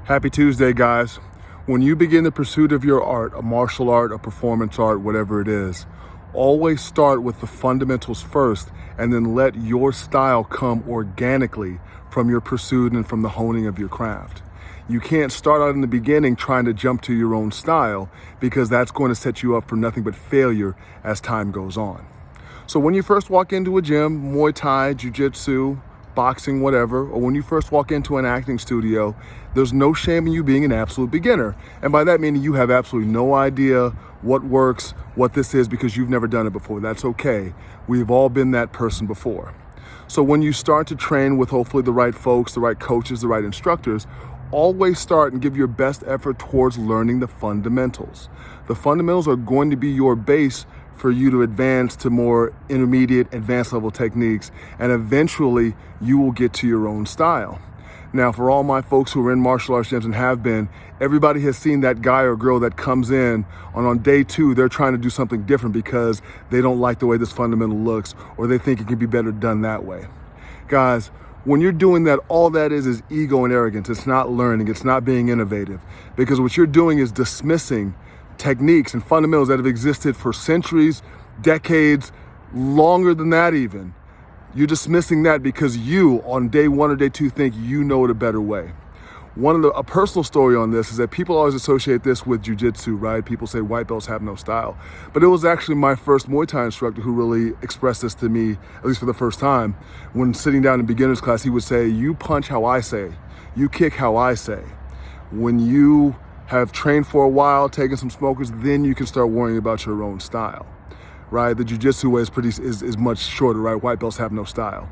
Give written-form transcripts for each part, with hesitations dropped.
Happy Tuesday, guys. When you begin the pursuit of your art, a martial art, a performance art, whatever it is, always start with the fundamentals first and then let your style come organically from your pursuit and from the honing of your craft. You can't start out in the beginning trying to jump to your own style because that's going to set you up for nothing but failure as time goes on. So when you first walk into a gym, Muay Thai, Jiu-Jitsu, boxing, whatever, or when you first walk into an acting studio, there's no shame in you being an absolute beginner. And by that meaning you have absolutely no idea what works, what this is, because you've never done it before. That's okay. We've all been that person before. So when you start to train with hopefully the right folks, the right coaches, the right instructors, always start and give your best effort towards learning the fundamentals. The fundamentals are going to be your base for you to advance to more intermediate, advanced level techniques, and eventually you will get to your own style. Now, for all my folks who are in martial arts gyms and have been, everybody has seen that guy or girl that comes in and on day two, they're trying to do something different because they don't like the way this fundamental looks, or they think it can be better done that way. Guys, when you're doing that, all that is ego and arrogance. It's not learning, it's not being innovative, because what you're doing is dismissing techniques and fundamentals that have existed for centuries, decades, longer than that even. You're dismissing that because you, on day one or day two, think you know it a better way. A personal story on this is that people always associate this with jiu-jitsu, right? People say white belts have no style. But it was actually my first Muay Thai instructor who really expressed this to me, at least for the first time. When sitting down in beginner's class, he would say, you punch how I say, you kick how I say. When you have trained for a while, taken some smokers, then you can start worrying about your own style, right? The jiu-jitsu way is much shorter, right? White belts have no style.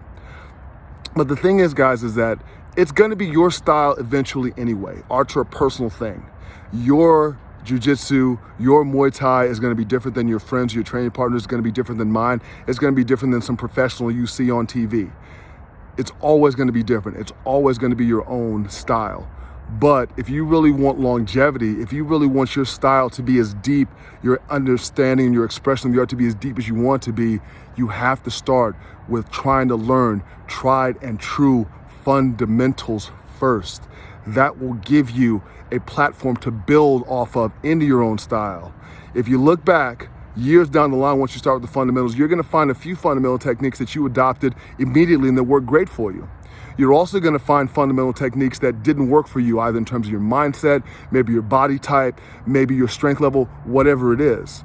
But the thing is, guys, is that it's gonna be your style eventually anyway. Arts are a personal thing. Your jiu-jitsu, your Muay Thai is gonna be different than your friends, your training partners. It's gonna be different than mine. It's gonna be different than some professional you see on TV. It's always gonna be different. It's always gonna be your own style. But if you really want longevity, if you really want your style to be as deep, your understanding and your expression of the art to be as deep as you want to be, you have to start with trying to learn tried and true fundamentals first. That will give you a platform to build off of into your own style. If you look back years down the line, once you start with the fundamentals, you're gonna find a few fundamental techniques that you adopted immediately and that work great for you. You're also gonna find fundamental techniques that didn't work for you, either in terms of your mindset, maybe your body type, maybe your strength level, whatever it is.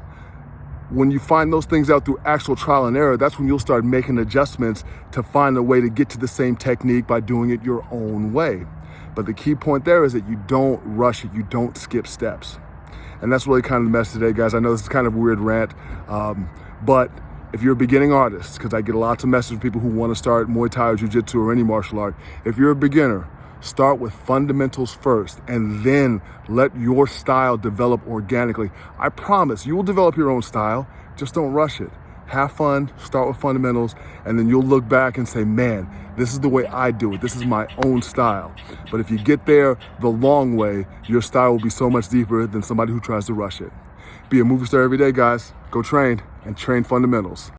When you find those things out through actual trial and error, that's when you'll start making adjustments to find a way to get to the same technique by doing it your own way. But the key point there is that you don't rush it, you don't skip steps. And that's really kind of the message today, guys. I know this is kind of a weird rant, but if you're a beginning artist, because I get lots of messages from people who want to start Muay Thai or Jiu-Jitsu or any martial art, if you're a beginner, start with fundamentals first and then let your style develop organically. I promise you will develop your own style, just don't rush it. Have fun, start with fundamentals, and then you'll look back and say, man, this is the way I do it. This is my own style. But if you get there the long way, your style will be so much deeper than somebody who tries to rush it. Be a movie star every day, guys. Go train and train fundamentals.